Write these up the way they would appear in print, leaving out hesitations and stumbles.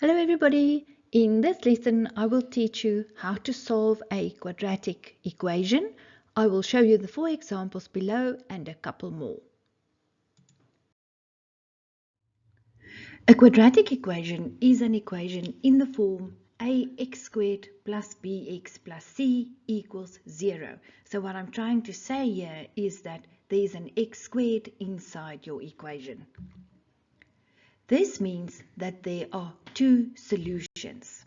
Hello everybody! In this lesson I will teach you how to solve a quadratic equation. I will show you the 4 examples below and a couple more. A quadratic equation is an equation in the form ax squared plus bx plus c equals 0. So what I'm trying to say here is that there is an x squared inside your equation. This means that there are two solutions.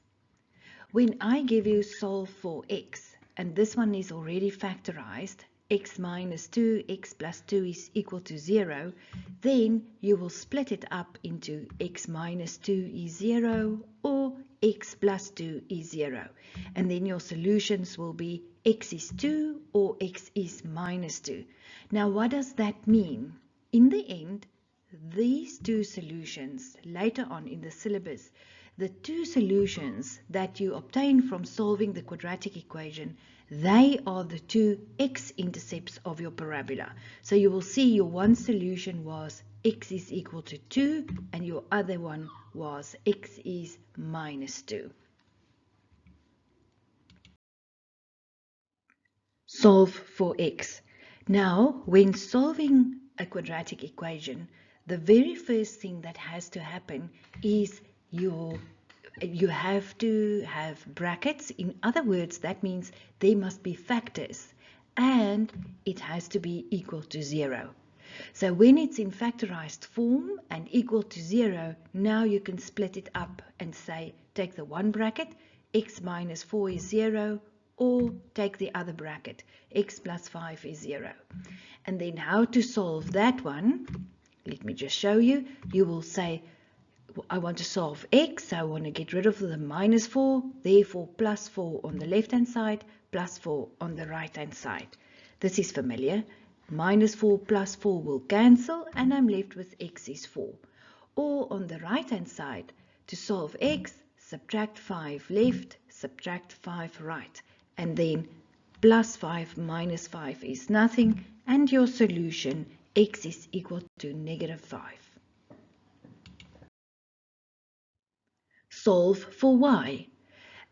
When I give you solve for x, and this one is already factorized, x minus 2, x plus 2 is equal to 0, then you will split it up into x minus 2 is 0 or x plus 2 is 0. And then your solutions will be x is 2 or x is minus 2. Now what does that mean? In the end, these two solutions later on in the syllabus, the two solutions that you obtain from solving the quadratic equation, they are the two x-intercepts of your parabola. So you will see your one solution was x is equal to 2 and your other one was x is minus 2. Solve for x. Now, when solving a quadratic equation, the very first thing that has to happen is you have to have brackets. In other words, that means there must be factors and it has to be equal to 0. So when it's in factorized form and equal to 0, now you can split it up and say, take the one bracket, x minus 4 is 0, or take the other bracket, x plus 5 is 0. And then how to solve that one, let me just show you. You will say, I want to solve x, so I want to get rid of the minus 4, therefore plus 4 on the left hand side, plus 4 on the right hand side. This is familiar. Minus 4 plus 4 will cancel and I'm left with x is 4. Or on the right hand side, to solve x, subtract 5 left, subtract 5 right. And then plus 5 minus 5 is nothing, and your solution x is equal to negative 5. Solve for y.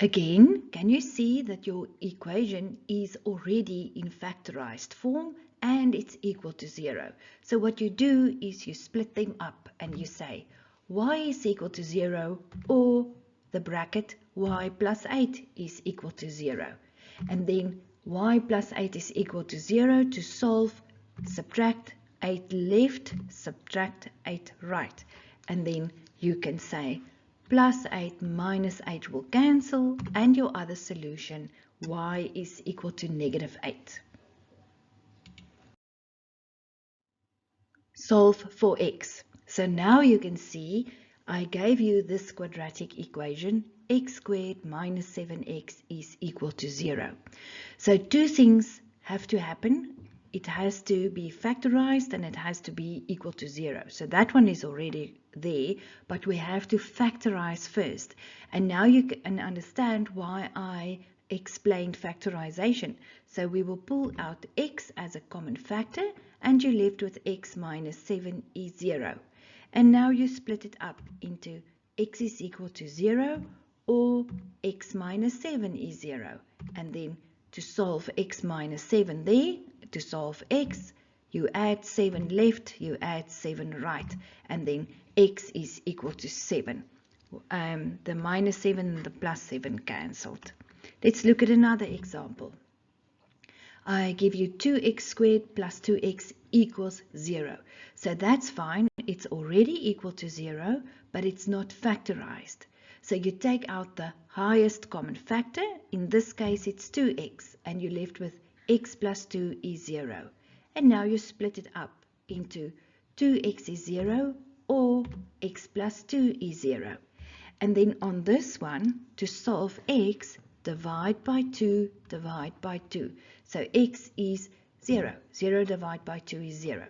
Again, can you see that your equation is already in factorized form and it's equal to 0? So what you do is you split them up and you say y is equal to 0 or the bracket y plus 8 is equal to 0. And then y plus 8 is equal to 0. To solve, subtract 8 left, subtract 8 right. And then you can say plus 8 minus 8 will cancel, and your other solution, y is equal to negative 8. Solve for x. So now you can see I gave you this quadratic equation, x squared minus 7x is equal to 0. So two things have to happen. It has to be factorized and it has to be equal to 0. So that one is already there, but we have to factorize first. And now you can understand why I explained factorization. So we will pull out x as a common factor and you're left with x minus 7 is 0. And now you split it up into x is equal to 0 or x minus 7 is 0. And then to solve x minus 7 there, to solve x, you add 7 left, you add 7 right, and then x is equal to 7. The minus 7 and the plus 7 cancelled. Let's look at another example. I give you 2x squared plus 2x equals 0. So that's fine. It's already equal to 0, but it's not factorized. So you take out the highest common factor. In this case, it's 2x, and you're left with x plus 2 is 0. And now you split it up into 2x is 0 or x plus 2 is 0. And then on this one, to solve x, divide by 2, divide by 2. So x is 0. 0 divided by 2 is 0.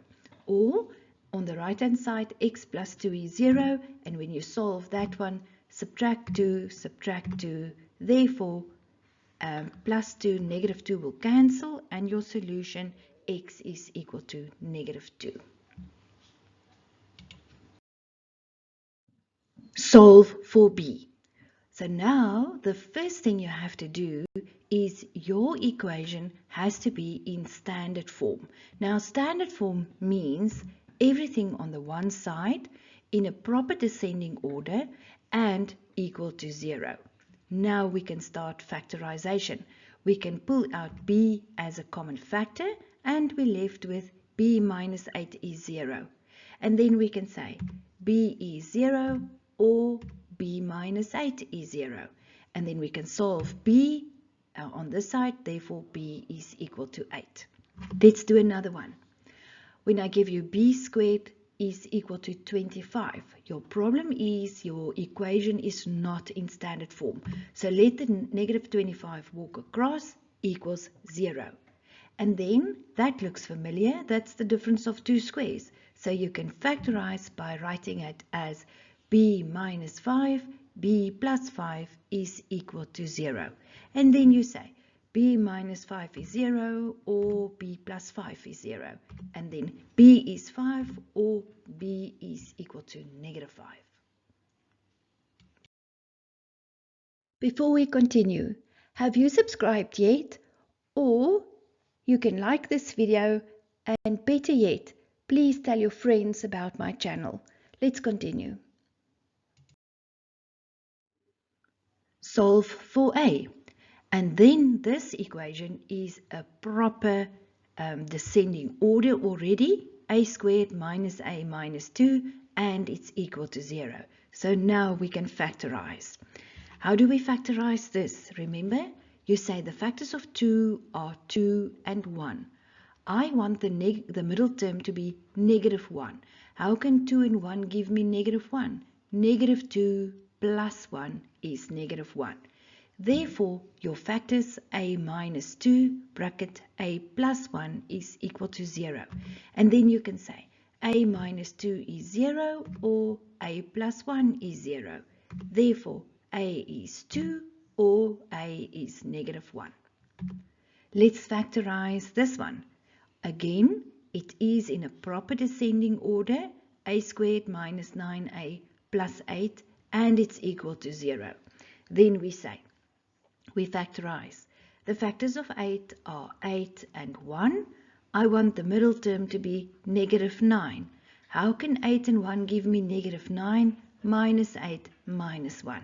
Or on the right hand side, x plus 2 is 0. And when you solve that one, subtract 2, subtract 2. Therefore, plus 2, negative 2 will cancel. And your solution, x is equal to negative 2. Solve for b. So now the first thing you have to do is your equation has to be in standard form. Now standard form means everything on the one side in a proper descending order and equal to 0. Now we can start factorization. We can pull out b as a common factor and we're left with b minus 8 is 0. And then we can say b is 0 or b minus 8 is 0. And then we can solve b on this side, therefore b is equal to 8. Let's do another one. When I give you b squared is equal to 25, your problem is your equation is not in standard form. So let the negative 25 walk across equals 0. And then that looks familiar. That's the difference of two squares. So you can factorize by writing it as b minus 5, b plus 5 is equal to 0. And then you say b minus 5 is 0 or b plus 5 is 0. And then b is 5 or b is equal to negative 5. Before we continue, have you subscribed yet? Or you can like this video, and better yet, please tell your friends about my channel. Let's continue. Solve for a. And then this equation is a proper descending order already. A squared minus a minus 2 and it's equal to 0. So now we can factorize. How do we factorize this? Remember, you say the factors of 2 are 2 and 1. I want the middle term to be negative 1. How can 2 and 1 give me negative 1? Negative 2 plus 1 is negative 1. Therefore, your factors a minus 2 bracket a plus 1 is equal to 0. And then you can say a minus 2 is 0 or a plus 1 is 0. Therefore, a is 2 or a is negative 1. Let's factorize this one. Again, it is in a proper descending order, a squared minus 9a plus 8, and it's equal to 0. Then we factorize. The factors of 8 are 8 and 1. I want the middle term to be negative 9. How can 8 and 1 give me negative 9? Minus 8 minus 1.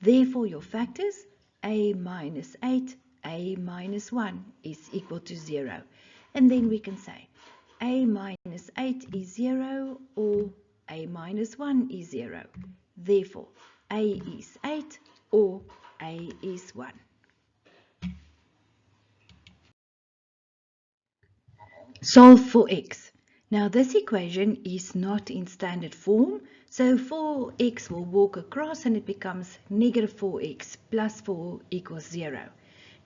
Therefore, your factors, a minus 8, a minus 1 is equal to 0. And then we can say a minus 8 is 0 or a minus 1 is 0. Therefore, a is 8 or a is 1. Solve for x. Now this equation is not in standard form, so 4x will walk across and it becomes negative 4x plus 4 equals 0.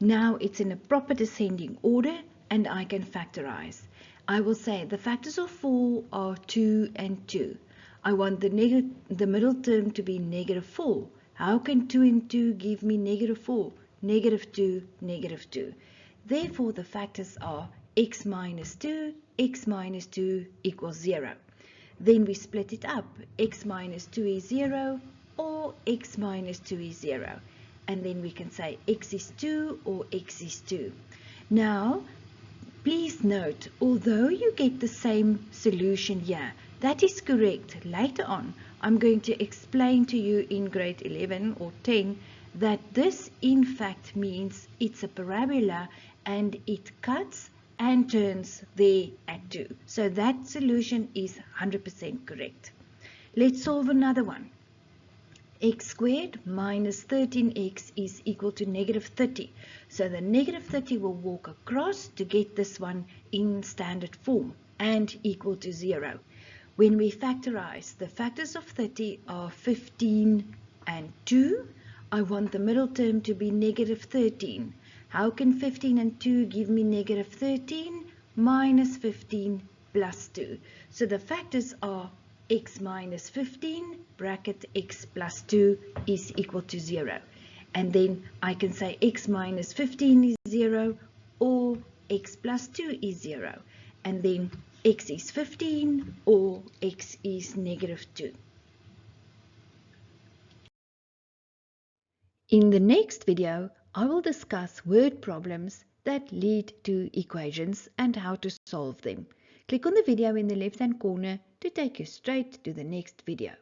Now it's in a proper descending order and I can factorize. I will say the factors of 4 are 2 and 2. I want the middle term to be negative 4. How can 2 and 2 give me negative 4? Negative 2, negative 2. Therefore, the factors are x minus 2 equals 0. Then we split it up. X minus 2 is 0 or x minus 2 is 0. And then we can say x is 2 or x is 2. Now, please note, although you get the same solution here, that is correct. Later on, I'm going to explain to you in grade 11 or 10 that this in fact means it's a parabola and it cuts and turns there at 2. So that solution is 100% correct. Let's solve another one. X squared minus 13x is equal to negative 30. So the negative 30 will walk across to get this one in standard form and equal to 0. When we factorize, the factors of 30 are 15 and 2. I want the middle term to be negative 13. How can 15 and 2 give me negative 13? Minus 15 plus 2. So the factors are x minus 15 bracket x plus 2 is equal to 0. And then I can say x minus 15 is 0 or x plus 2 is 0. And then x is 15 or x is negative 2. In the next video, I will discuss word problems that lead to equations and how to solve them. Click on the video in the left-hand corner to take you straight to the next video.